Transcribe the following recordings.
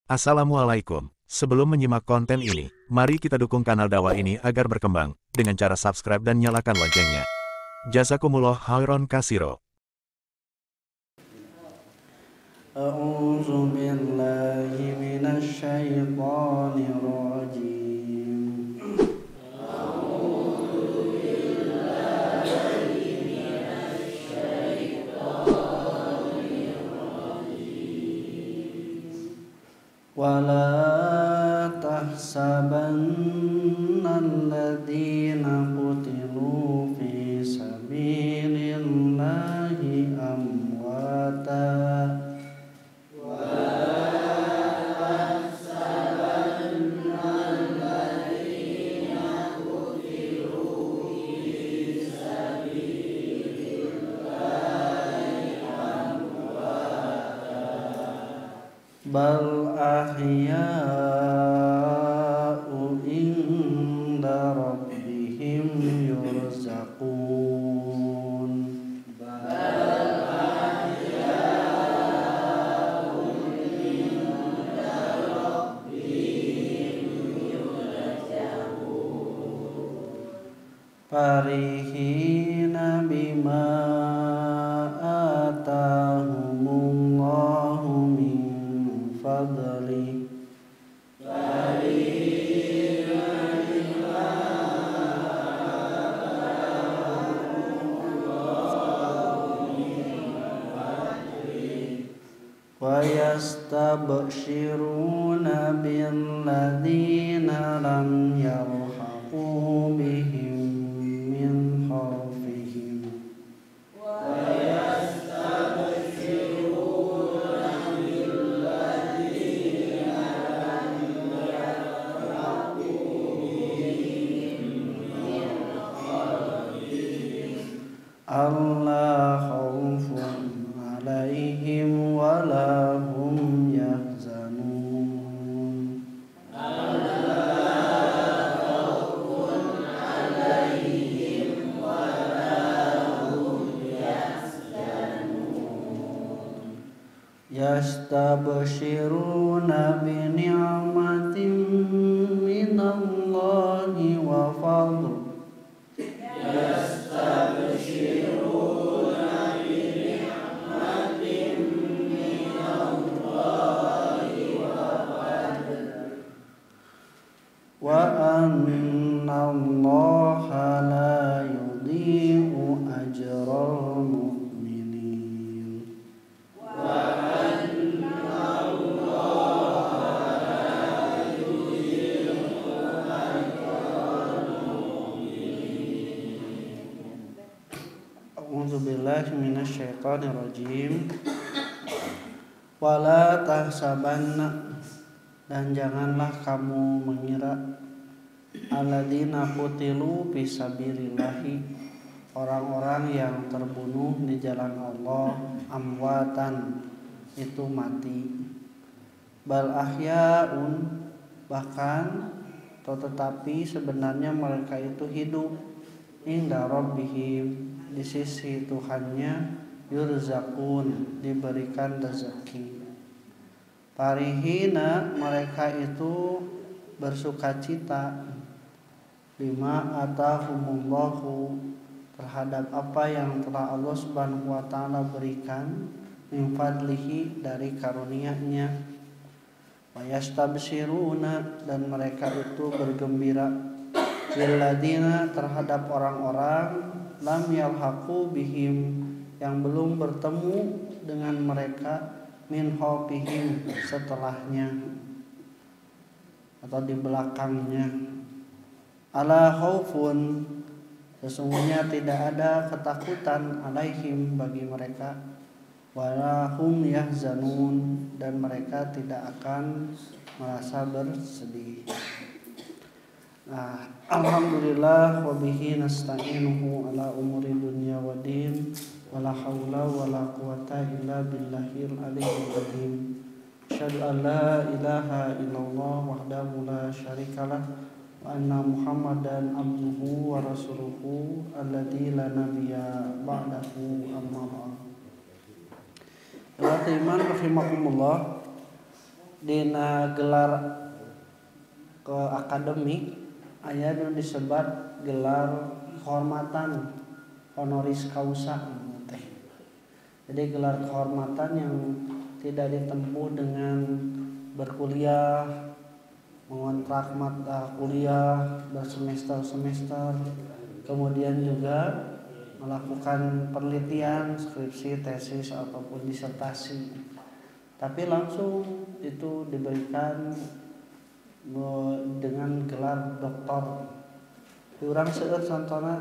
Assalamualaikum. Sebelum menyimak konten ini, mari kita dukung kanal dakwah ini agar berkembang dengan cara subscribe dan nyalakan loncengnya. Jazakumullah khairan katsiro. A'udzu billahi minasy syaithanir rajim. Wala tahsabanna alladziina qutilu fi sabilillahi amwata. Bal ahya'u inda rabbihim yurzaqun. Farihina bima atahumullahu min fadli. Wa yastabshiruna billadzina lam yalhaqu bihim min khalfihim. Alla khaufun 'alaihim wa la hum yahzanun. Yastabshiruna bi ni'matin minallahi wa fadl. Wa anna Allaha la yudhi'u ajral mu'minin. A'udzu billahi minasy syaithanir rajim. Wala tahsabanna, dan janganlah kamu mengira, alladzina qutilu fi sabilillahi, orang-orang yang terbunuh di jalan Allah, amwatan, itu mati. Bal ahya'un, bahkan atau tetapi sebenarnya mereka itu hidup, inda rabbihim, di sisi Tuhannya, yurzaqun, diberikan rezeki. Farihina, mereka itu bersukacita, bima atahumullahu, terhadap apa yang telah Allah Subhanahu wa taala berikan, min fadlihi, dari karunia-Nya. Wa yastabshiruna, dan mereka itu bergembira, lilladzina, terhadap orang-orang, lam yalhaqu bihim, yang belum bertemu dengan mereka, min khalfihim, setelahnya atau di belakangnya. Ala khaufun, sesungguhnya tidak ada ketakutan, alaihim, bagi mereka, wala hum yahzanun, dan mereka tidak akan merasa bersedih. Nah, alhamdulillah wa bihi nasta'inuhu ala umuri dunya wa din. Wala haula wala quwata illa billahil aliyyil azim. Asyhadu an la ilaha illallah wahdahu la syarikalah wa anna Muhammadan abduhu wa rasuluhu alladzi la nabiyya ba'dahu, amma ba'd. Iman rahimakumullah. dina gelar ke akademik aya nu disebat gelar kehormatan honoris causa teh. Jadi gelar kehormatan yang tidak ditempuh dengan berkuliah, mengontrak mata kuliah bersemester-semester, kemudian juga melakukan penelitian, skripsi, tesis ataupun disertasi. Tapi langsung itu diberikan dengan gelar doktor. Urang seueur contohna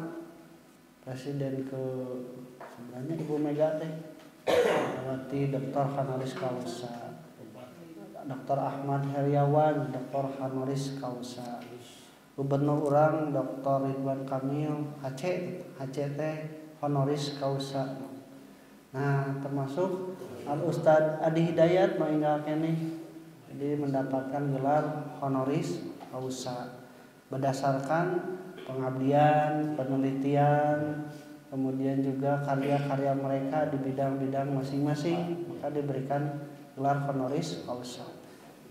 presiden ke sebenarnya Ibu Mega teh berarti doktor honoris causa. Dr. Ahmad Heriawan doktor honoris causa. Gubernur urang Dr. Ridwan Kamil HCT honoris causa. Nah, termasuk Al Ustad Adi Hidayat mainggal keneh jadi mendapatkan gelar honoris causa berdasarkan pengabdian, penelitian, kemudian juga karya-karya mereka di bidang-bidang masing-masing, maka diberikan gelar honoris causa.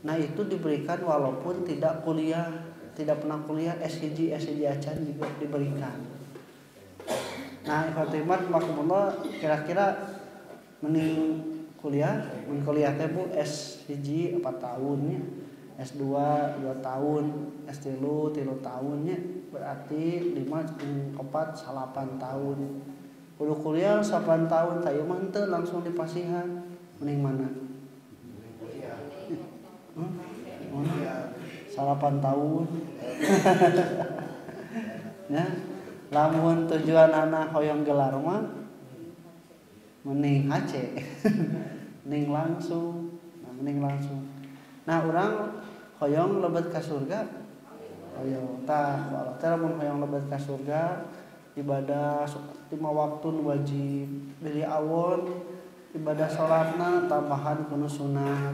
Nah, itu diberikan walaupun tidak kuliah, tidak pernah kuliah, S1 acan juga diberikan. Nah, Fatimah makumullah kira-kira mending kuliah teh Bu S1 4 tahun ya, S2 2 tahun, S3 3 tahun ya, berarti 5 4 8 tahun. Kudu kuliah 8 tahun teu mah teu langsung dipasihan. Mending mana? 8 tahun. Ya, lamun tujuan anak hoyong gelar mah mending HC. mending langsung. Nah, urang hoyong lebet ka surga. Hoyong tah Allah teh mun hoyong lebet ka surga ibadah 5 waktu wajib, beli awon ibadah salatna tambahan kudu sunat,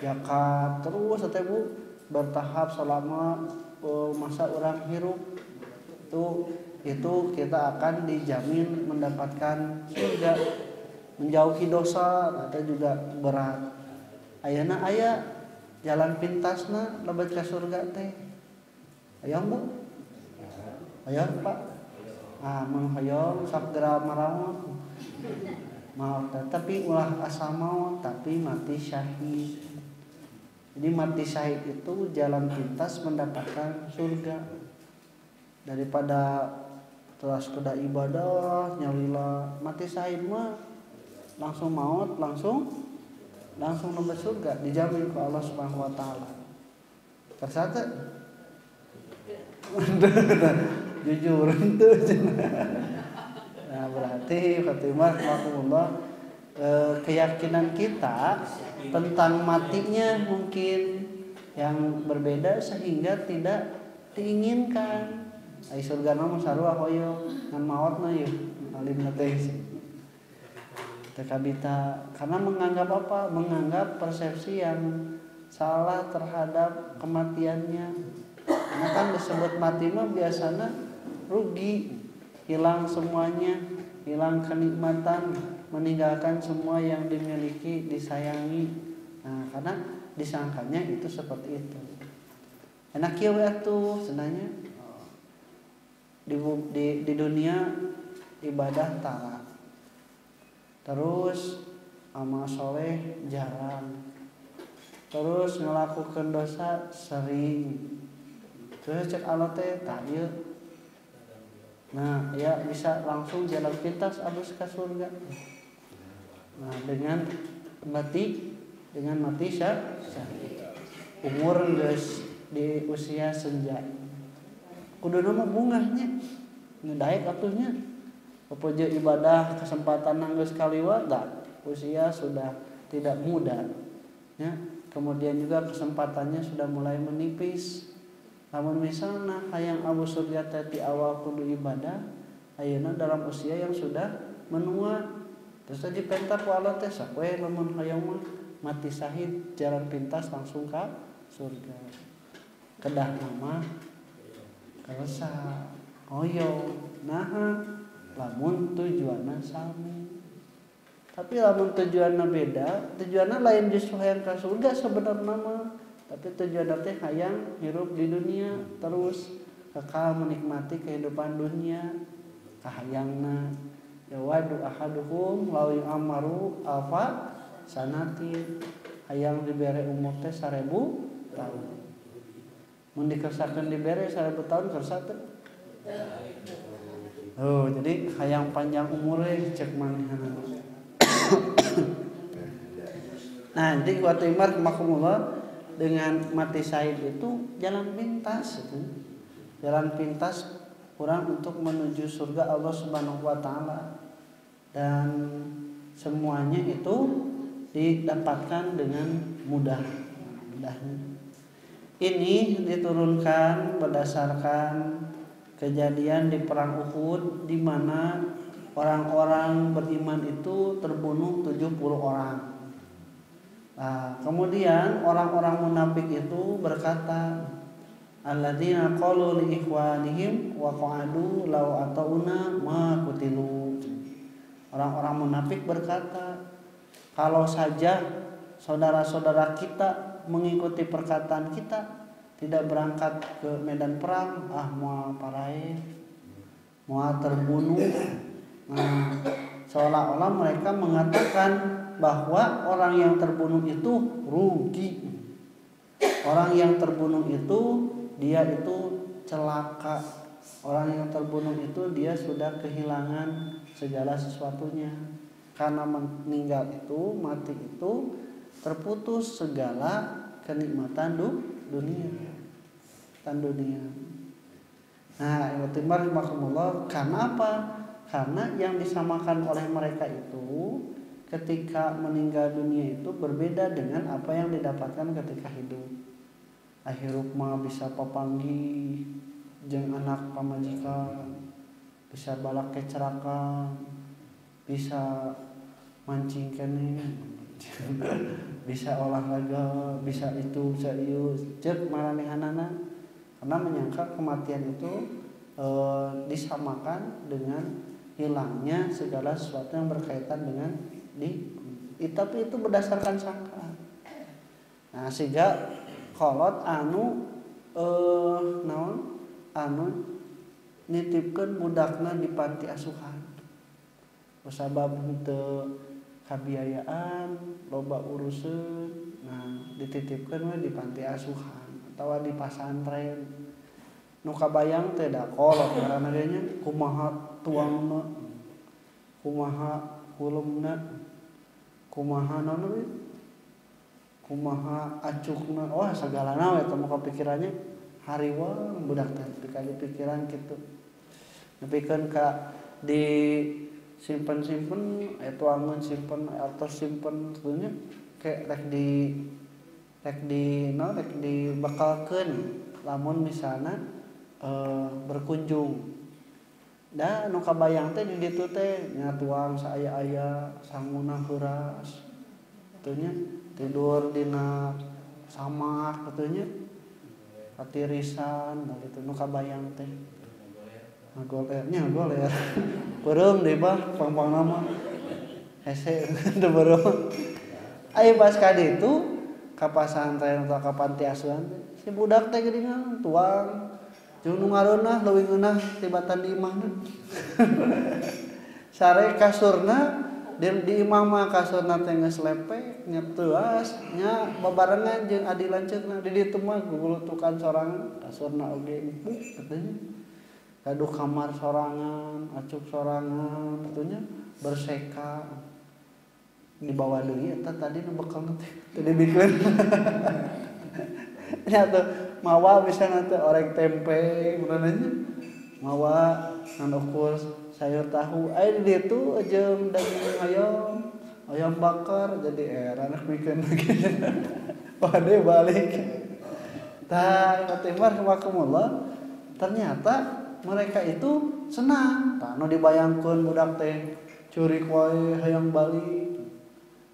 zakat terus teh Bu bertahap selama masa urang hirup. Itu kita akan dijamin mendapatkan surga, menjauhi dosa, atau juga berat. Ayeuna aya jalan pintasna lebet ka surga teh. Hayang Bu? Hayang Pak? Mun hayang sagera marawat. Maut tapi ulah asa maut tapi mati syahid. Jadi mati syahid itu jalan pintas mendapatkan surga. Daripada terus kuda ibadah nyalila mati syahid mah langsung maut, langsung lebet surga dijamin ku Allah Subhanahu wa taala. Tersate jujur itu. Nah, berarti Fatimah makumullah keyakinan kita tentang matinya mungkin yang berbeda sehingga tidak diinginkan. Ai surga mah sarua hoyo ngan maotna yeuh alimna teh. Tekabita karena menganggap apa? Menganggap persepsi yang salah terhadap kematiannya. Karena kan disebut mati mah biasanya rugi, hilang semuanya, hilang kenikmatan, meninggalkan semua yang dimiliki, disayangi. Nah, karena disangkanya itu seperti itu. Enak ya tuh sebenarnya di dunia ibadah tara, terus amal soleh jarang, terus ngelakukan dosa sering, terus cek Allah teh tak ieu. Nah, ya bisa langsung jalan pintas abis ke surga. Nah, dengan mati syahid. Umur geus di usia senja. Kuduna mah bungahnya. Ngedaek atuhnya. Popoje ibadah kesempatan geus kaliwat da. Usia sudah tidak muda. Ya, kemudian juga kesempatannya sudah mulai menipis. Namun misalnya hayang abu surga teh awal kudu ibadah, ayeuna dalam usia yang sudah menua, terus dipentar ku Allah teh sapoe lamun hayang mah mati syahid jalan pintas langsung ka surga. Kedah nama karesa hoyong naha lamun tujuanna sami. Tapi lamun tujuanna beda, tujuanna lain justru hayang ka surga sebenarnya mah. Tapi tujuanna teh hayang hirup di dunia terus kekal menikmati kehidupan dunia kahayangna. Ya wadu ahaduhum law yu'ammaru alfa sanatin, hayang dibere umur teh 1000 tahun. Mun dikersakeun dibere 1000 tahun kersa teh. Oh, jadi hayang panjang umur cek manehna. Nah, jadi waktu Imar makumullah dengan mati syahid itu jalan pintas itu. Jalan pintas orang untuk menuju surga Allah Subhanahu wa taala. Dan semuanya itu didapatkan dengan mudah. Mudahnya. Ini diturunkan berdasarkan kejadian di perang Uhud di mana orang-orang beriman itu terbunuh 70 orang. Nah, kemudian orang-orang munafik itu berkata, alladzina qalu li ikhwanihim wa qa'adu law atauna ma qutilu. Orang-orang munafik berkata, kalau saja saudara-saudara kita mengikuti perkataan kita, tidak berangkat ke medan perang, moal parae, moal terbunuh. Nah, seolah-olah mereka mengatakan bahwa orang yang terbunuh itu rugi. Orang yang terbunuh itu dia itu celaka. Orang yang terbunuh itu dia sudah kehilangan segala sesuatunya. Karena meninggal itu, mati itu terputus segala kenikmatan dunia. Nah, Timar makumullah, karena apa? Karena yang disamakan oleh mereka itu ketika meninggal dunia itu berbeda dengan apa yang didapatkan ketika hidup. Ahirup mah bisa papanggi jeung anak pamajikan, bisa balak kecerakan, bisa mancing kene, bisa olahraga, bisa itu, bisa ieu, cek maranehanana. Karena menyangka kematian itu disamakan dengan hilangnya segala sesuatu yang berkaitan dengan tapi itu berdasarkan sangka. Nah, sehingga kolot anu nitipkeun budakna di panti asuhan. Sabab henteu kabiayaan, loba urusan, nah dititipkeun we di panti asuhan atawa di pasantren. Nu kabayang teh da kolot ngaranna ge nya kumaha tuangna, kumaha kulumna, kumaha naon we, kumaha acukna, wah sagalana we teu kepikirannya hariwang budak teh dikali pikiran kitu. Nepikeun ka di simpen tuangan simpen atau simpen sebenarnya kayak rek dibekalkeun lamun misalna berkunjung. Da nu kabayang teh di ditu teh nya tuang saaya-aya sanguna heuras. Kitu nya tidur dina samak kitu nya. Katirisan gitu nu kabayang teh. Ngagolernya goler. Beureum deui bah pang-pang nama. Hese teu beureum. Aya pas ka ditu ka pasantren atau ka panti asuhan si budak teh geuningan tuang. Jeung nu ngareunah leuwih ngeunah tibatan di imahna. Sare kasurna di imah mah kasurna teh geus lepek nya teuas nya babarengan jeung adi lanceukna di ditu mah gugulutukan sorangan kasurna oge empuk katanya. Gaduh kamar sorangan, acuk sorangan, tentunya berseka. Dibawa deui eta tadi nu bekal teh dibikeun. Nya tuh mawa misalna teh orek tempe urangna mawa ngan ukur sayur tahu aya di ditu jeung daging ayam bakar jadi anak bikin lagi. Pade balik. Tah Timar rahimakumullah ternyata mereka itu senang. Tah nu dibayangkeun budak teh curik wae hayang balik.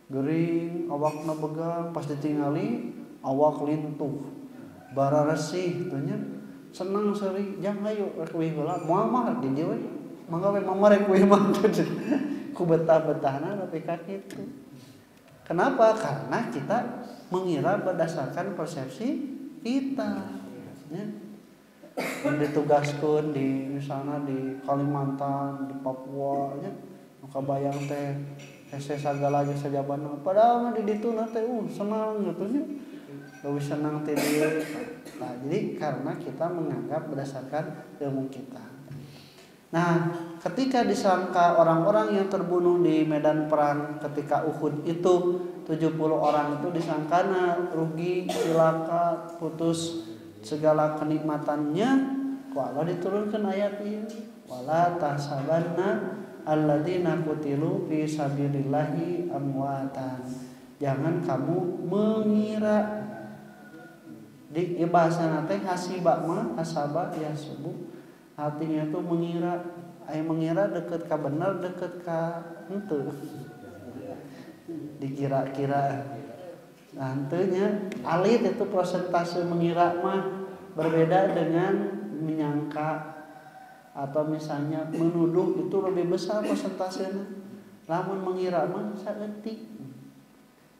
Gering awakna begang pas ditingali awak lintuh. Bara resih teh nya senang seuri jang hayu rek weuh heula moal mah di dieu we. Mangga we mamar rek weuh mah. ku betah-betahna tapi ka kitu. Kenapa? Karena kita mengira berdasarkan persepsi kita. Ya. Ditugaskeun di misalnya di Kalimantan, di Papua nya, nu kabayang teh hese sagalanya sajabana. Padahal mah di ditu teh senang gitu nya. Lebih senang teh dieu. Nah, jadi karena kita menganggap berdasarkan ilmu kita. Nah, ketika disangka orang-orang yang terbunuh di medan perang ketika Uhud itu 70 orang itu disangkana rugi, cilaka, putus segala kenikmatannya, ku Allah diturunkan ayat ini. Wala tahsabanna alladzina qutilu fi sabilillahi amwatan. Jangan kamu mengira di bahasa teh hasibah mah hasabah ya subuh. Artinya itu mengira, mengira deket ka bener, deket ka henteu. Dikira-kira. Nah, henteunya alit itu persentase mengira mah berbeda dengan menyangka atau misalnya menuduh itu lebih besar persentasenya. Lamun mengira mah saeutik.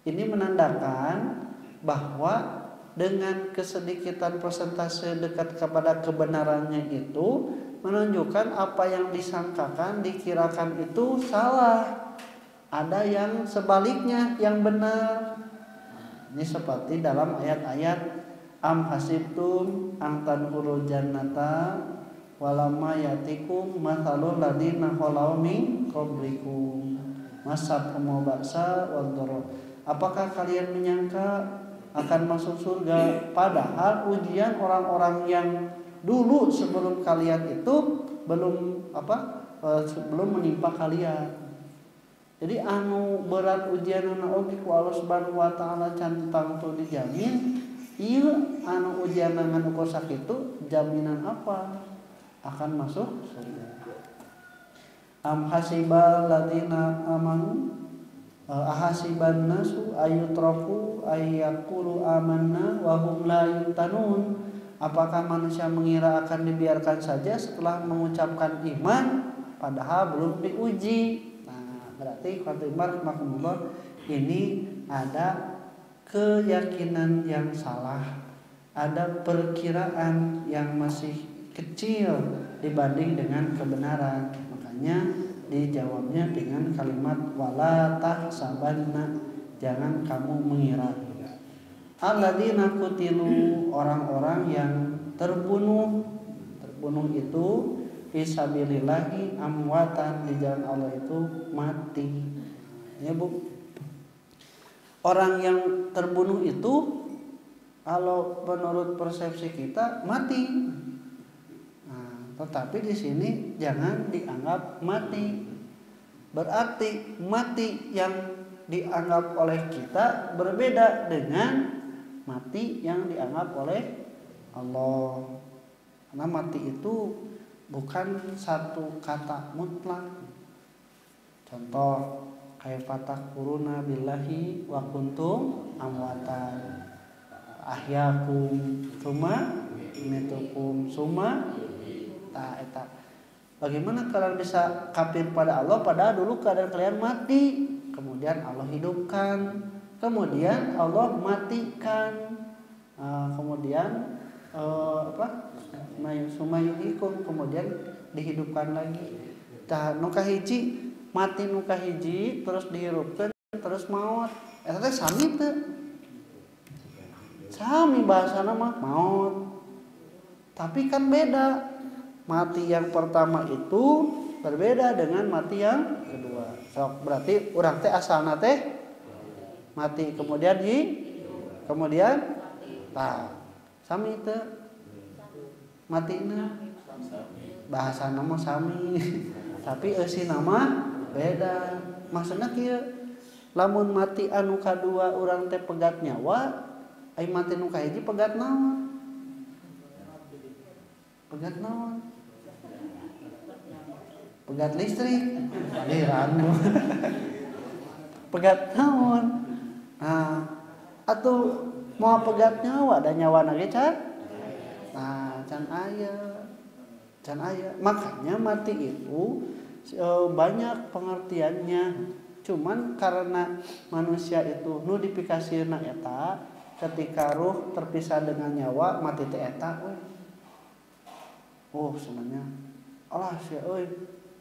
Ini menandakan bahwa dengan kesedikitan persentase dekat kepada kebenarannya itu menunjukkan apa yang disangkakan, dikirakan itu salah. Ada yang sebaliknya yang benar. Ini seperti dalam ayat-ayat am hasibtum an tadkhulul jannata walamma yatikum mathalul ladina khalau min qablikum masabhum ba'sa wad-dharra. Apakah kalian menyangka akan masuk surga padahal ujian orang-orang yang dulu sebelum kalian itu belum menimpa kalian. Jadi anu berat ujianna oge ku Allah Subhanahu wa taala cantang tu dijamin. Ieu anu ujianna ngan ukur sakitu jaminan apa akan masuk surga. Am hasibal ladina amanu ahasiban nasu ayutraku ayyaqulu amanna wa hum la yuftanun. Apakah manusia mengira akan dibiarkan saja setelah mengucapkan iman padahal belum diuji? Nah, berarti khatimah makumullah ini ada keyakinan yang salah, ada perkiraan yang masih kecil dibanding dengan kebenaran. Makanya dijawabnya dengan kalimat wala tahsabanna, jangan kamu mengira. Alladzina qutilu, orang-orang yang terbunuh itu fisabilillahi amwatan, di jalan Allah itu mati. Ya Bu. Orang yang terbunuh itu kalau menurut persepsi kita mati. Tetapi di sini jangan dianggap mati. Berarti mati yang dianggap oleh kita berbeda dengan mati yang dianggap oleh Allah. Karena mati itu bukan satu kata mutlak. Contoh kaifa takfuruna billahi wa kuntum amwatan ahyakum tsumma yumitukum tsumma eta. Bagaimana kalian bisa kafir pada Allah padahal dulu keadaan kalian mati, kemudian Allah hidupkan, kemudian Allah matikan, kemudian sumayuhikum, kemudian dihidupkan lagi. Tah nu kahiji mati, nu kahiji terus dihidupkan terus maut. Eta teh sami teu? Sami bahasana mah maut. Tapi kan beda. Mati yang pertama itu berbeda dengan mati yang kedua. So, berarti urang teh asalna teh mati kemudian sami teu matina bahasana mah sami tapi eusi nama beda. Maksudna kieu, lamun mati anu kadua urang teh pegat nyawa, ai mati nu kahiji pegat naon? Pegat naon? Pegat listrik. Anu. Pegat naon? Nah, atuh mau pegat nyawa da nyawana ge can? Nah, can aya. Makanya mati itu banyak pengertiannya. Cuman karena manusia itu nu dipikasieuna eta ketika ruh terpisah dengan nyawa mati teh eta oh sebenarnya alah sia euy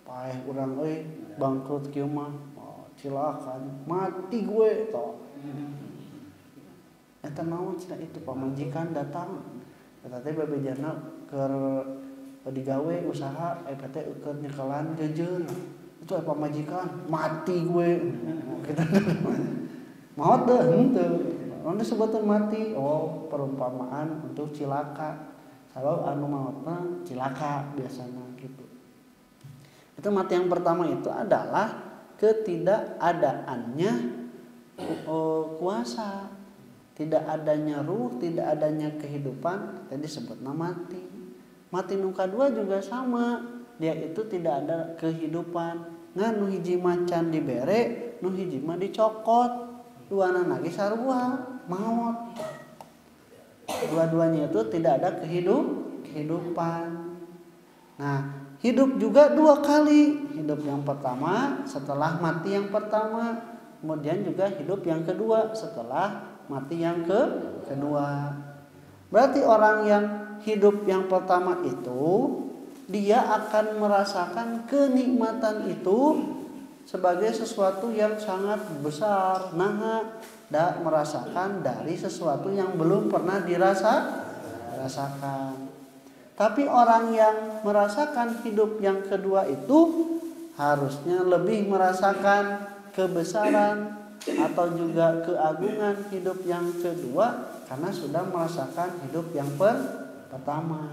paeh urang euy bangkrut kieu mah cilakan mati gue toh eta naon cenah itu pamajikan datang eta teh babejana keur digawe usaha eta teh keur nyekelan jejeun itu pamajikan mati gue kita maot deh henteu anu sebutan mati oh perumpamaan untuk cilaka sabab anu maotna cilaka biasanya gitu. Itu mati yang pertama itu adalah ketidakadaannya kuasa, tidak adanya ruh, tidak adanya kehidupan, tadi disebutna mati. Mati nu kadua juga sama, dia itu tidak ada kehidupan. Ngan nu hiji macan dibere, nu hiji mah dicokot. Duana lagi sarua maut. Dua-duanya itu tidak ada kehidupan. Nah, hidup juga dua kali. Hidup yang pertama setelah mati yang pertama, kemudian juga hidup yang kedua setelah mati yang kedua. Berarti orang yang hidup yang pertama itu dia akan merasakan kenikmatan itu sebagai sesuatu yang sangat besar. Nah, merasakan dari sesuatu yang belum pernah dirasakan. Tapi orang yang merasakan hidup yang kedua itu harusnya lebih merasakan kebesaran atau juga keagungan hidup yang kedua karena sudah merasakan hidup yang pertama.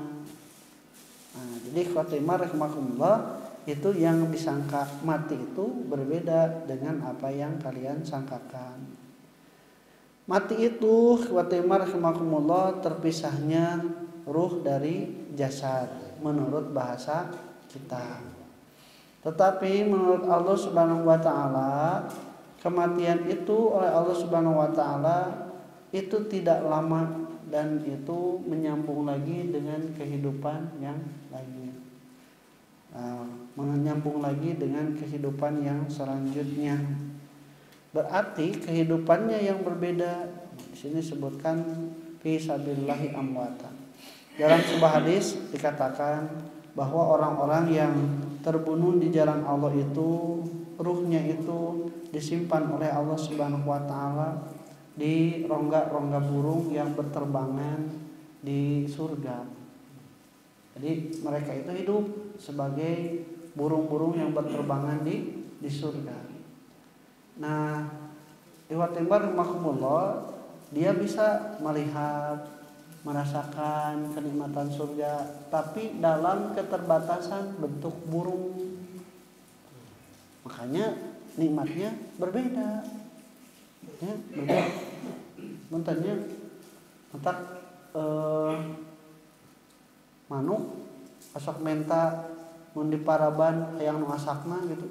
Nah, jadi khotimah rahimakumullah itu yang disangka mati itu berbeda dengan apa yang kalian sangkakan. Mati itu khotimah rahimakumullah terpisahnya ruh dari jasad menurut bahasa kita. Tetapi menurut Allah Subhanahu wa taala kematian itu oleh Allah Subhanahu wa taala itu tidak lama dan itu menyambung lagi dengan kehidupan yang lainnya. Menyambung lagi dengan kehidupan yang selanjutnya. Berarti kehidupannya yang berbeda. Di sini sebutkan fi sabilillahi amwata. Dalam sebuah hadis dikatakan bahwa orang-orang yang terbunuh di jalan Allah itu ruhnya itu disimpan oleh Allah Subhanahu wa taala di rongga-rongga burung yang berterbangan di surga. Jadi mereka itu hidup sebagai burung-burung yang berterbangan di surga. Nah, iwatimbar makumullah dia bisa melihat merasakan kenikmatan surga tapi dalam keterbatasan bentuk burung. Makanya nikmatnya berbeda. Ya, berbeda. Muntahnya entak manuk asak menta mun di paraban hayang nu asakna gitu.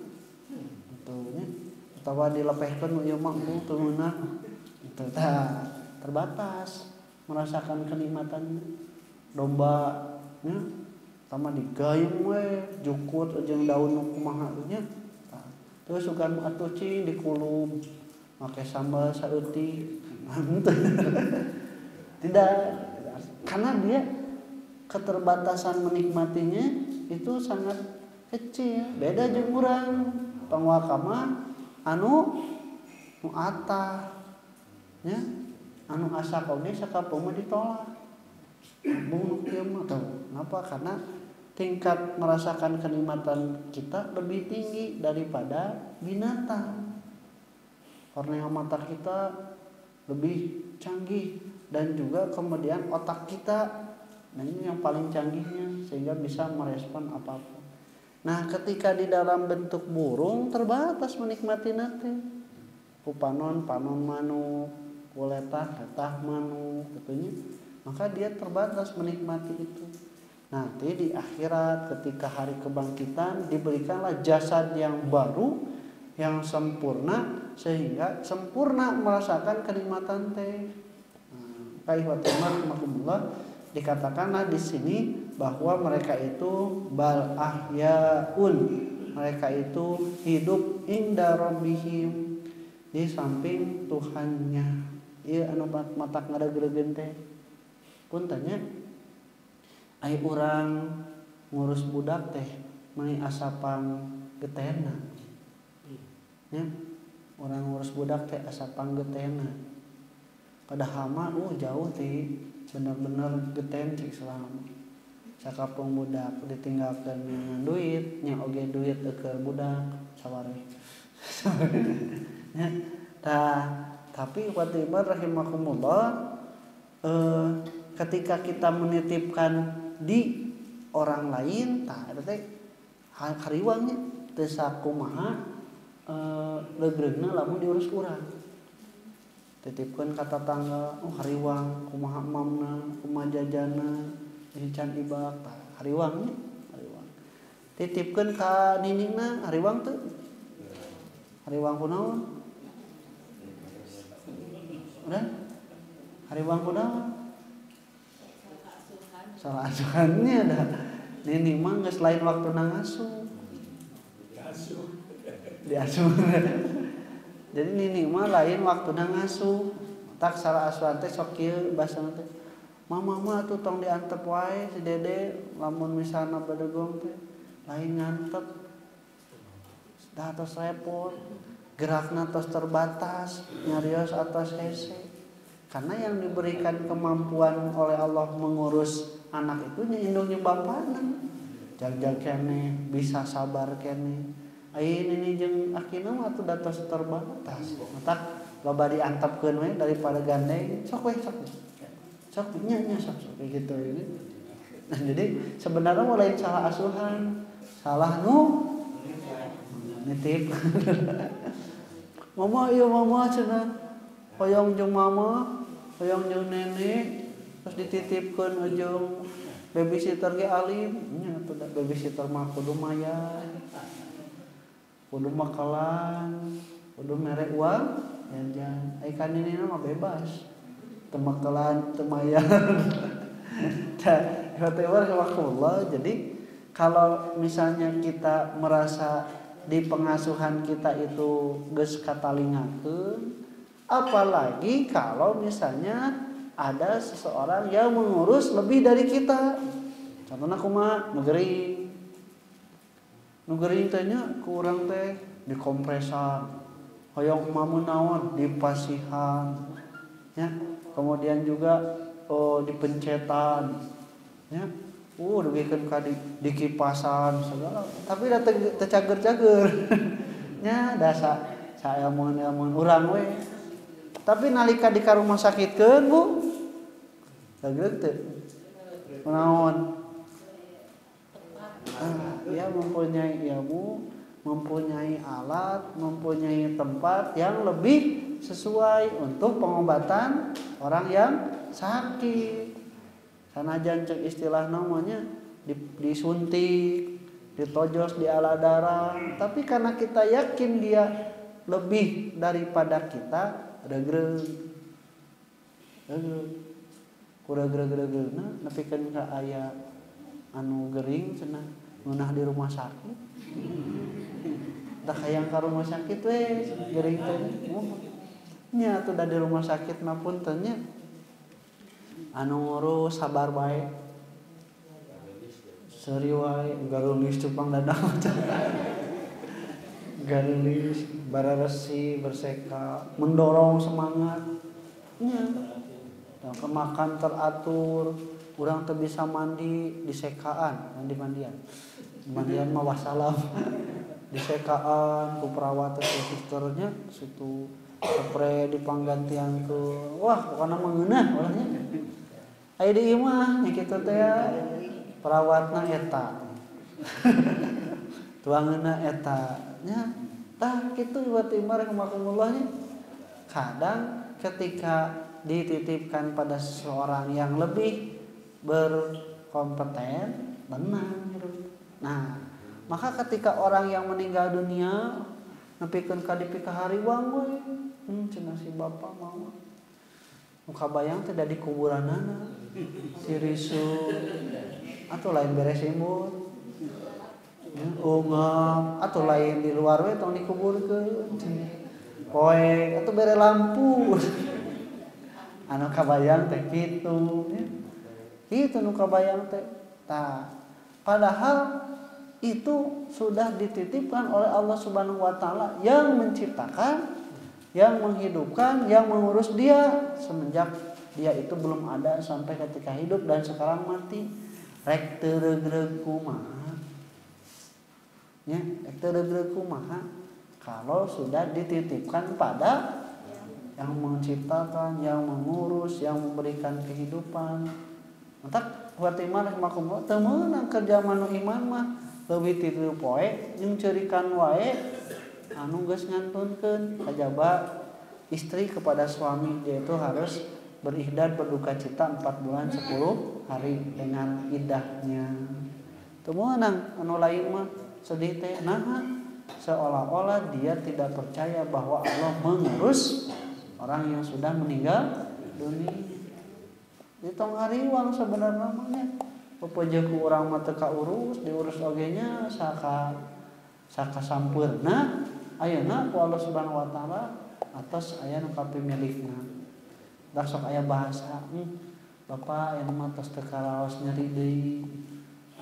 Itu nya atawa dilepehkeun ieu mah teu meunang. Itu terbatas merasakan kenikmatannya. Domba nya sama digayung we jukut jeung daun nu kumaha nya. Terus sugan atuh cing dikulum make sambal saeutik. Tidak, karena dia keterbatasan menikmatinya itu sangat kecil. Beda jeung urang pangwakama anu atah nya anu asa oge sakapeung mah ditolak. Bung kieu mah tahu. Kenapa? Karena tingkat merasakan kenikmatan kita lebih tinggi daripada binatang. Kornea mata kita lebih canggih dan juga kemudian otak kita, nah ini yang paling canggihnya sehingga bisa merespon apapun. Nah, ketika di dalam bentuk burung terbatas menikmati nanti. Kupanon panon manuk, kuletah letah manuk katanya. Maka dia terbatas menikmati itu. Nanti di akhirat ketika hari kebangkitan diberikanlah jasad yang baru yang sempurna sehingga sempurna merasakan kenikmatan teh. Kaiwatimah dikatakanlah di sini bahwa mereka itu bal ahyaun mereka itu hidup inda rabbihim di samping Tuhannya. Ieu anu matak ngadegreugeun teh pun tanya ai urang ngurus budak teh meuni asapang getena nya urang ngurus budak teh asapang getena padahal mah jauh ti bener-bener geten cik Islam sakapung budak ditinggalkeun duit nya oge duit keur budak sawareh nya tapi ikhwatibar rahimakumullah ketika kita menitipkan di orang lain eta teh hariwangnya teu sakumaha legreugna lamun diurus urang titipkeun ka tetangga hariwang kumaha mamna kumaha jajana can ibak hariwang titipkeun ka niningna hariwang teu hariwang kunaon udah hariwang kunaon salah asuhannya dah nining mah geus lain waktuna ngasuh diasuh jadi nining mah lain waktuna ngasuh tak salah asuhan teh sok kieu basana teh mama mah atuh tong diantep wae si dede lamun misalna badegong teh lain ngantep dah tos repot gerakna tos terbatas nyarios atas hese karena yang diberikan kemampuan oleh Allah mengurus anak itu indungnya bapana jag-jag kene bisa sabar kene ai ini jeung akina mah atuh tos terbatas matak loba diantepkeun we daripada gandeng sok nya sok kayak gitu ini. Nah jadi sebenarnya mulai salah asuhan, salah nitip. Mama ieu mama cenah hoyong jeung mama, hoyong jeung nenek terus dititipkeun ujung babysitter ge alim, nya atuh babysitter mah kudu mayan. Kudu makalan, kudu mere uang, jangan. Ai kan ini mah bebas. Temakalan temayan jadi kalau misalnya kita merasa di pengasuhan kita itu geus katalingakeun apalagi kalau misalnya ada seseorang yang mengurus lebih dari kita contohnya kumaha nu gering teh nya ku urang teh dikompresan hoyong mamun naon dipasihan ya kemudian juga dipencetan ya dibikeun ka di kipasan segala tapi da teu cager-cager nya dasa saelmuan urang we tapi nalika di ka rumah sakitkeun Bu cager teu naon ya mempunyai ilmu mempunyai alat mempunyai tempat yang lebih sesuai untuk pengobatan orang yang sakit. Sanajan cek istilah namanya disuntik, ditojos di ala darah, tapi karena kita yakin dia lebih daripada kita, regreg. Kuregreg-regregna nepikeun ka aya anu gering cenah ngeunah di rumah sakit. Dah hayang ka rumah sakit we gering teh. Nya atuh da di rumah sakit mah punten nya anu ngurus sabar bae seuri wae garulis cupang dadang garulis bararesi berseka mendorong semangat nya makan teratur urang teu bisa mandi di sekaan mandian mah wassalam di sekaan ku perawat teh susternya situ spray dipanggantian ke wah pokoknya mengeunah orangnya aya di imah nya kitu teh perawatna eta tuangeuna eta nya tah kitu wa timar rahimakumullah nya kadang ketika dititipkan pada seseorang yang lebih berkompeten tenang gitu. Nah maka ketika orang yang meninggal dunia nepikeun ka dipi ka hariwang we cenah si bapa mama muka bayang teh da di kuburanana si risu atuh lain beres imut ungap atuh lain di luar we tong dikuburkeun poe atuh bere lampu anu kabayang teh kitu ya. Kitu nu kabayang teh tah padahal itu sudah dititipkan oleh Allah Subhanahu wa taala yang menciptakan, yang menghidupkan, yang mengurus dia semenjak dia itu belum ada sampai ketika hidup dan sekarang mati. Rek teu regreg kumaha? Ya, rek teu regreg kumaha? Kalau sudah dititipkan pada yang menciptakan, yang mengurus, yang memberikan kehidupan. Entak Fatimah rahimakumullah teu meunang kerja manu iman mah leuwih ti 3 poe jeung ceurikan wae anu geus ngantunkeun kajaba istri kepada suami dia itu harus berihdad berduka cita 4 bulan 10 hari dengan iddahnya. Teu meunang anu lain mah sedih teh naha seolah-olah dia tidak percaya bahwa Allah mengurus orang yang sudah meninggal dunia. Ditong hariwang sebenarnya namanya pepeje ku urang mah teu kaurus diurus oge nya saka sampeurna ayeuna ku Allah Subhanahu wa taala atas aya nu kapimilikna. Da sok aya bahasa Bapak aya mah atas teu karaos nyeri deui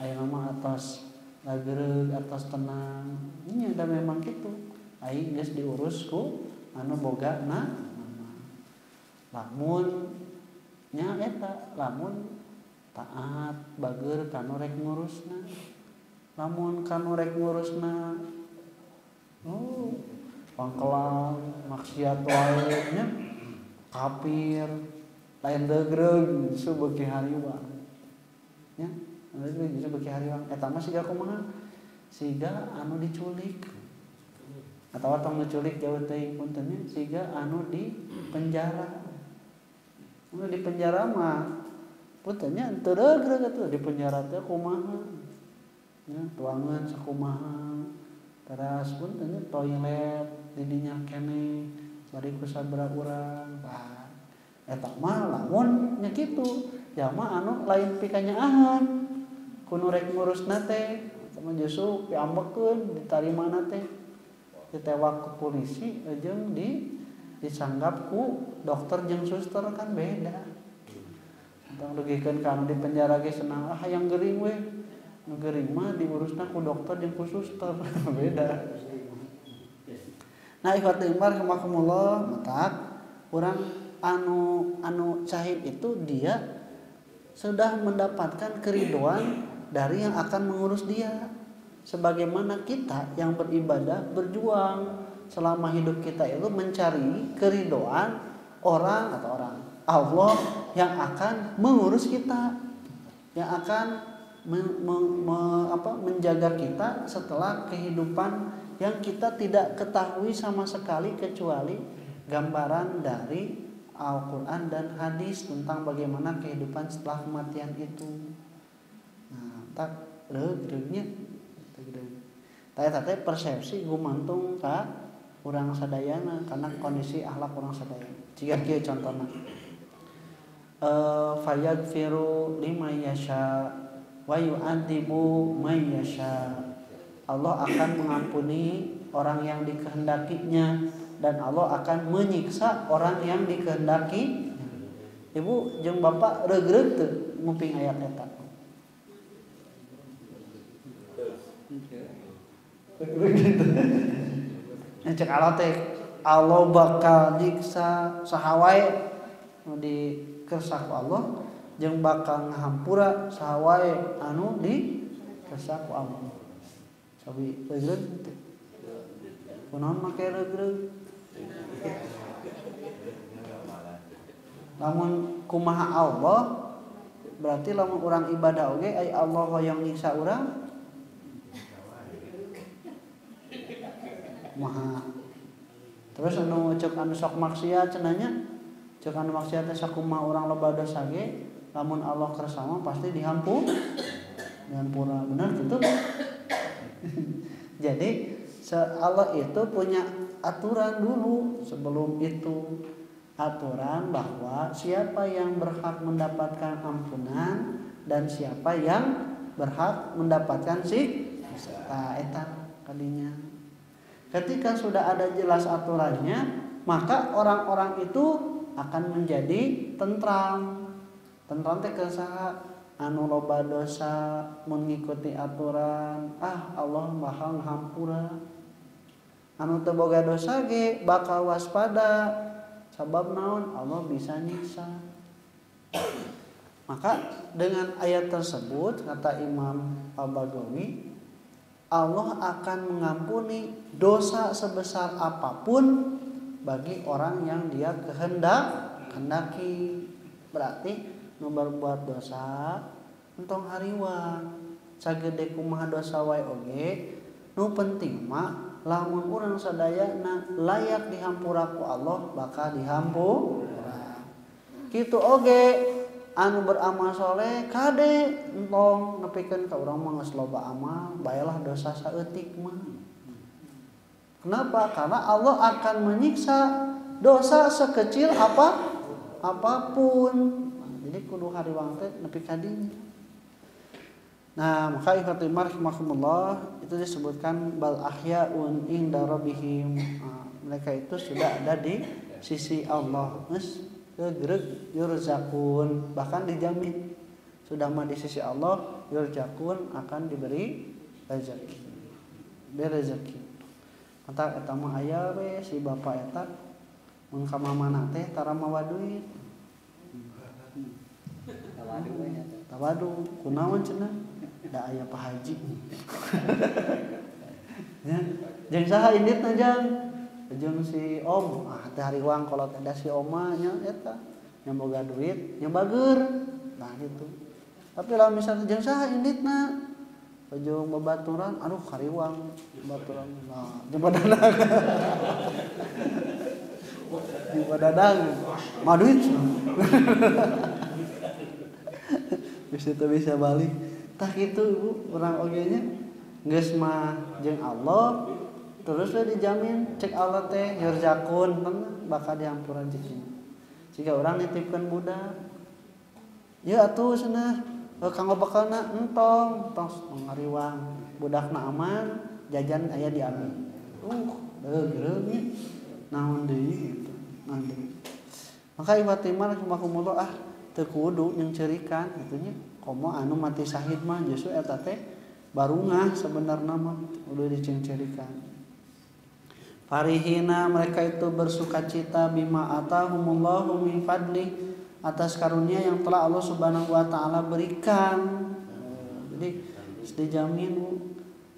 aya mah atas lagereug atas tenang nya da memang kitu aing geus diurus ku anu boga na lamun nya eta lamun taat bageur kanu rek ngurusna lamun kanu rek ngurusna pangkelang maksiat wae nya kafir lain degreg su beuki hariwang nya degreg beuki hariwang eta mah siga kumaha siga anu diculik atawa tong diculik jauh teuing punten nya siga anu di penjara. Anu di penjara mah puternya teu regreg atuh di penjara teh kumaha nya tuangan sakumaha teras punten toilet di dinya keneh bari ku sabaraha urang tah eta mah lamun nya kitu jalma anu lain pikanyaahan kudu rek ngurusna teh sama justru piambekeun ditarimana teh ditewak ku polisi jeung disanggap ku dokter jeung suster kan beda. Tong rugikeun ka anu di penjara ge senang hayang geuring we. Nu geuring mah diurusna ku dokter jeung ku suster beda. Nah ikhwatul iman rahimakumullah matak urang anu syahid itu dia sudah mendapatkan keriduan dari yang akan mengurus dia. Sebagaimana kita yang beribadah berjuang selama hidup kita itu mencari keridoan orang Allah yang akan mengurus kita, yang akan menjaga kita setelah kehidupan yang kita tidak ketahui sama sekali kecuali gambaran dari Al-Quran dan hadis tentang bagaimana kehidupan setelah kematian itu. Nah, tak regregnya teh persepsi gumantung ka urang sadayana karena kondisi akhlak urang sadayana. Jika kieu contohna fayaghfiru liman yasha wa yu'adzibu man yasha. Allah akan mengampuni orang yang dikehendakinya dan Allah akan menyiksa orang yang dikehendaki. Ibu jeung bapak regreg teu nguping ayat eta? Cek Allah teh Allah bakal nyiksa saha wae nu dikersa ku Allah jeung bakal ngahampura saha wae anu dikersa ku Allah. Sabi regreg teh. Kunaon make regreg? Lamun kumaha Allah berarti lamun urang ibadah oge ai Allah hoyong nyiksa urang. Maha terus anu cek anu sok maksiat cenanya cek anu maksiat teh sakumaha urang loba dosa ge lamun Allah kersa mah pasti dihampura bener gitu. Jadi Allah itu punya aturan dulu sebelum itu, aturan bahwa siapa yang berhak mendapatkan ampunan dan siapa yang berhak mendapatkan Nah, eta kadinya. Ketika sudah ada jelas aturannya, maka orang-orang itu akan menjadi tentram. Tentram teh kesaha anu loba dosa mun ngikuti aturan, Allah bakal ngahampura. Anu teu boga dosa ge bakal waspada. Sabab naon? Allah bisa nyiksa. Maka dengan ayat tersebut kata Imam Al-Baghawi, Allah akan mengampuni dosa sebesar apapun bagi orang yang dia kehendaki. Berarti nu berbuat dosa entong hariwang sagede kumaha dosa wae oge, nu penting mah lamun urang sadayana layak dihampura ku Allah bakal dihampura. Kitu oge anu beramal soleh kade entong nepikeun ka urang mah geus loba amal, baelah dosa saeutik mah. Kenapa? Karena Allah akan menyiksa dosa sekecil apapun. Jadi kudu hariwang teh nepi ka dinya. Nah, maka ikhwatul iman rahimakumullah itu disebutkan bal ahyaun inda rabbihim. Mereka itu sudah ada di sisi Allah. Geureuh yurzakun, bahkan dijamin sudah mah di sisi Allah, yurzakun akan diberi rezeki. Rezeki. Mata eta mah aya we si bapak eta mun ka mamana teh tara mawa duit. Tawadu kunaon cenah? Da aya Pak Haji. Ya, jeung saha inditna jang? Jeung si Om, teh hariwang kolot ada si Oma nya eta, nya boga duit, nya bageur. Nah gitu. Tapi lamun misalnya jeung saha inditna? Ujung babaturan, aduh hariwang babaturan. Nah, jeung dadang. Jeung dadang. Mah duit. Bisa balik. Tah kitu Ibu, urang oge nya geus mah jeung Allah terus we dijamin cek Allah teh yurzakun bakal dihampura rezeki. Siga urang nitipkeun budak. Ya atuh cenah kanggo bakalna entong ngariwang. Budakna aman, jajan aya diambil. Geureuh nya. Naon deui gitu. Naon deui. Maka ibatimah rahimakumullah teu kudu jeung ceurikan kitu nya. Komo anu mati syahid mah justru eta teh barungah sebenarnya mah udah dicengcerikan. Farihina mereka itu bersukacita bima atahumullahu min fadli atas karunia yang telah Allah Subhanahu wa taala berikan. Jadi dijamin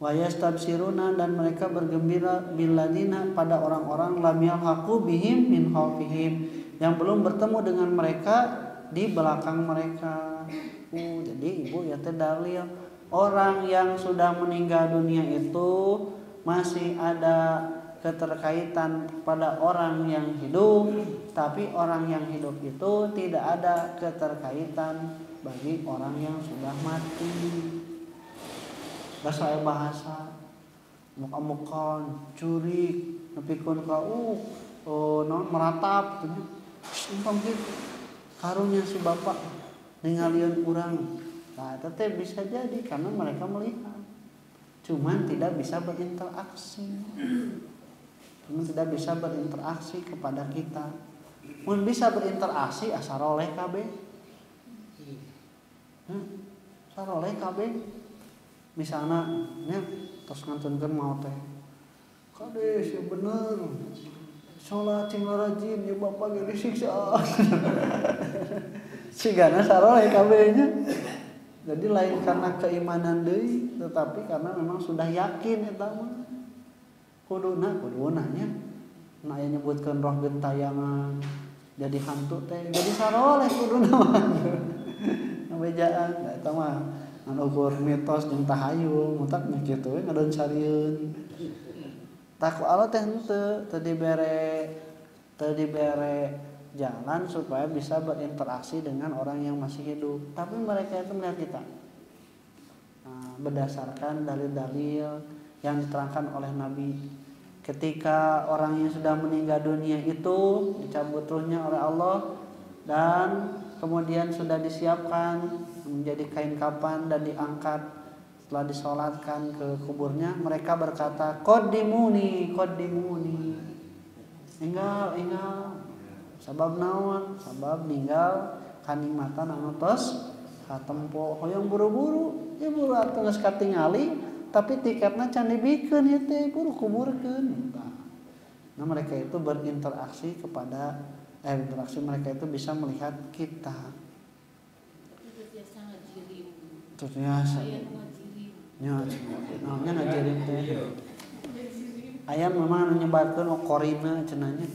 wa yastabsiruna dan mereka bergembira billadina pada orang-orang lam yalhaqu bihim min khalfihim yang belum bertemu dengan mereka di belakang mereka. Jadi Ibu ya teh dalil orang yang sudah meninggal dunia itu masih ada keterkaitan pada orang yang hidup, tapi orang yang hidup itu tidak ada keterkaitan bagi orang yang sudah mati. Bahasa muka-mukan curi nepikeun ka non meratap umpam gitu karunya si bapak ningalieun urang. Nah, teteh bisa jadi karena mereka melihat. Cuman tidak bisa berinteraksi. Kepada kita. Mun bisa berinteraksi saroleh kabeh. Saroleh kabeh. Misalna nya tos ngantunkeun maot teh. Kades ya bener. Salat cing rajin ya bapak ge disiksa. Sigana saroleh kabehnya. Jadi lain karena keimanan deui, tetapi karena memang sudah yakin eta mah. Kuduna nya. Na aya nyebutkeun roh gentayangan jadi hantu teh, jadi saroleh kuduna mah. Ngabejaan eta mah anu ukur mitos jeung tahayul, mutak nya kitu we ngadon sarieun. Takwa Allah teh henteu teu dibere jalan supaya bisa berinteraksi dengan orang yang masih hidup. Tapi mereka itu melihat kita. Berdasarkan dalil-dalil yang diterangkan oleh Nabi. Ketika orang yang sudah meninggal dunia itu dicabut ruhnya oleh Allah dan kemudian sudah disiapkan menjadi kain kafan dan diangkat Setelah disolatkan ke kuburnya, mereka berkata, qaddimuni, qaddimuni. Enggal. Sabab naon? Sabab ninggal kanikmatan anu tos katempo. Hoyong buru-buru, ya buru atuh geus katingali, tapi tiketna can dibikeun ieu teh buru kuburkeun. Nah, mereka itu berinteraksi mereka itu bisa melihat kita. Ternyata namanya ngajarin teh ayam memang menyebarkan korina cenanya.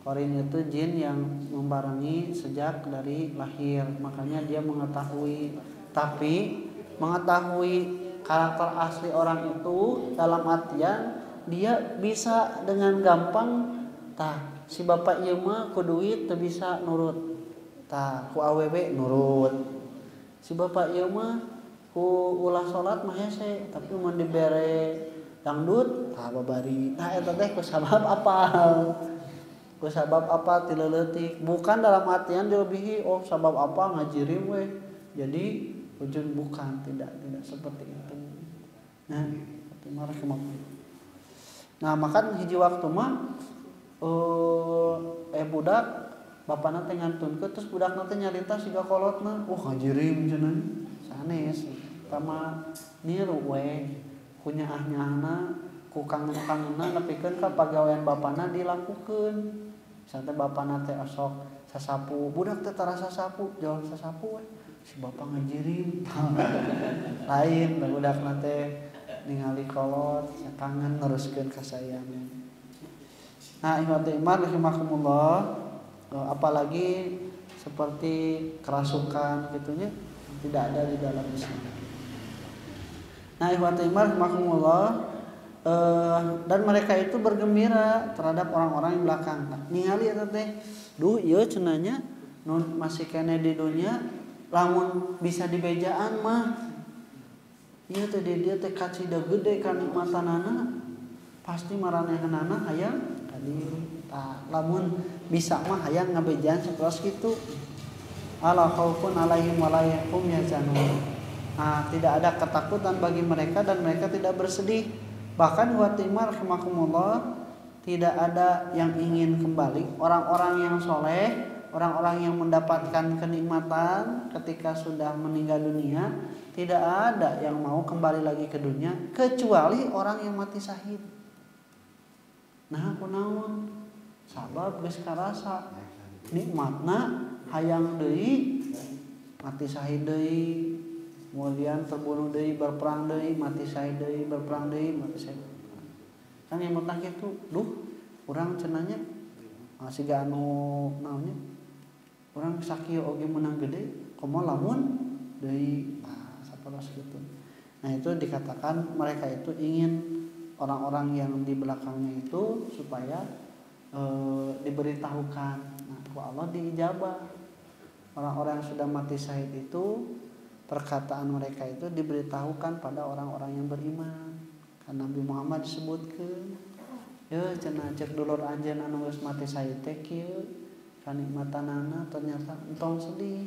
Korin itu jin yang membarengi sejak dari lahir, makanya dia mengetahui, tapi mengetahui karakter asli orang itu dalam artian dia bisa dengan gampang si bapak ieu mah ku duit teu bisa nurut, ku awewe nurut, si bapak ieu mah ku ulah salat mah hese, tapi mun dibere dangdut babari. Eta teh ku sabab apa? Ku sabab apa tileutik, bukan dalam artian dilebihi sabab apa ngajirim we. Jadi ujung bukan, tidak seperti itu. Nah, maka hiji waktu mah budak bapana teh ngantunkeun terus budakna teh nyarita siga kolotna, ngajirim cenah. Sanes tama niru we kunyaah-nyaahna ku kangen-kangenna nepikeun ka pagawean bapana dilakukeun. Misalnya bapana teh asok sasapu, budak teh tara sasapu, jauh sasapu we. Si bapak ngajirim. Lain budakna teh ningali kolot, kangen neruskeun kasayangan. Nah, iman rahimakumullah, apalagi seperti kerasukan gitunya tidak ada di dalam Islam. Nah, iman rahimakumullah, dan mereka itu bergembira terhadap orang-orang yang belakang. Ningali eta teh, duh ieu cenanya nun masih kene di dunia lamun bisa dibejaan mah ieu teh dia teh kacida gede kanikmatanana pasti maranehanana hayang kadieu. Lamun bisa mah hayang ngabejaan saterus kitu. Ala khaufun alaihim wa la hum yahzanun. Tidak ada ketakutan bagi mereka dan mereka tidak bersedih. Bahkan watimar rahimakumullah, tidak ada yang ingin kembali. Orang-orang yang soleh, orang-orang yang mendapatkan kenikmatan ketika sudah meninggal dunia, tidak ada yang mau kembali lagi ke dunia kecuali orang yang mati syahid. Nah, kunaon? Sabab geus karasa nikmatna hayang deui mati syahid deui. Kemudian terbunuh deui, berperang deui, mati syahid deui, berperang deui, mati syahid. Kan yang mutah kitu, duh, urang cenanya siga anu naonnya? Urang sakieu oge menang gede, komo lamun deui saparos kitu. Nah, itu dikatakan mereka itu ingin orang-orang yang di belakangnya itu supaya diberitahukan. Nah, ku Allah diijabah. Orang-orang yang sudah mati syahid itu perkataan mereka itu diberitahukan pada orang-orang yang beriman. Karena Nabi Muhammad disebutkan, ya cenah cek dulur anjeun anu geus mati syahid teh kieu kanikmatanana ternyata entong sedih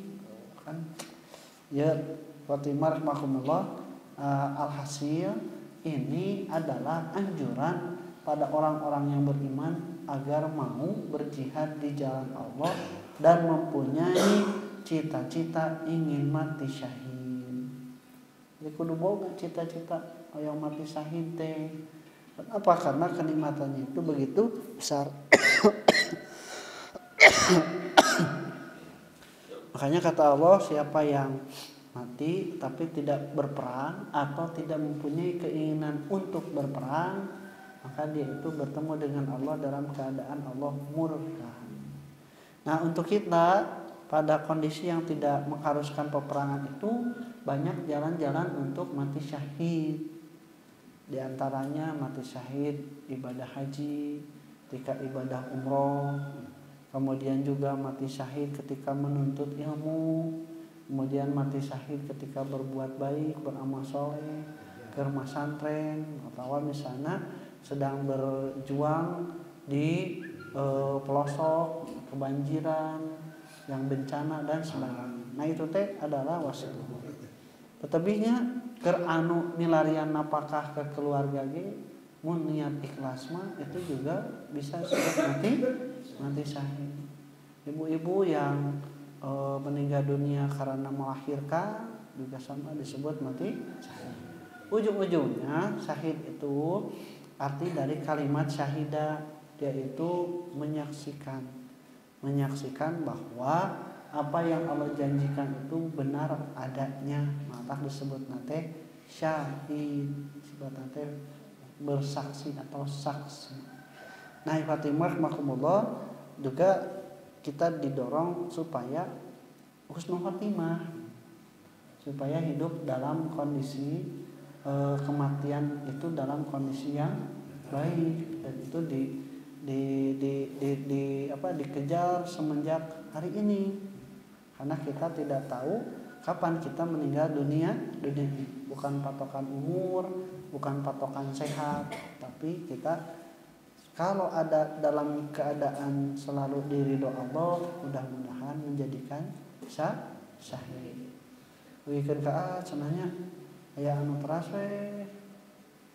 kan. Ya watimar rahimakumullah, alhasil ini adalah anjuran pada orang-orang yang beriman agar mau berjihad di jalan Allah dan mempunyai cita-cita ingin mati syahid. Jadi kudu boga cita-cita yang mati syahid teh. Kenapa? Karena kenikmatannya itu begitu besar. Makanya kata Allah, siapa yang mati tapi tidak berperang atau tidak mempunyai keinginan untuk berperang, maka dia itu bertemu dengan Allah dalam keadaan Allah murka. Nah, untuk kita pada kondisi yang tidak mengharuskan peperangan itu banyak jalan-jalan untuk mati syahid. Di antaranya mati syahid ibadah haji, ketika ibadah umroh, kemudian juga mati syahid ketika menuntut ilmu, kemudian mati syahid ketika berbuat baik, beramal soleh, ke rumah santren, atau misalnya sedang berjuang di pelosok, kebanjiran, yang bencana dan sebagainya. Nah, itu teh adalah wasilah. Tetapinya keur anu milarian napakah ke keluarga ge mun niat ikhlas mah itu juga bisa disebut mati syahid. Ibu-ibu yang meninggal dunia karena melahirkan juga sama disebut mati syahid. Ujung-ujungnya syahid itu arti dari kalimat syahidah, yaitu menyaksikan bahwa apa yang Allah janjikan itu benar adanya, maka disebut nate syahid, disebut nate bersaksi atau saksi. Nah, Fatimah makumullah juga kita didorong supaya husnul khotimah, supaya hidup dalam kondisi kematian itu dalam kondisi yang baik, dan itu dikejar semenjak hari ini, karena kita tidak tahu kapan kita meninggal dunia ini. Bukan patokan umur, bukan patokan sehat, tapi kita kalau ada dalam keadaan selalu diridho Allah, mudah-mudahan menjadikan syahid. Wikeun ka cenanya aya anu teras we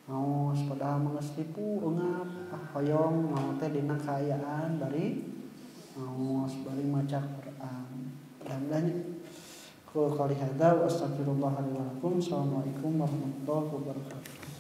mau padahal manggeus tipu eungap hoyong mau teh dina kaayaan bari mau bari maca Quran. Mudah-mudahan qul qouli hadza wa astaghfirullah li wa lakum. Assalamualaikum warahmatullahi wabarakatuh.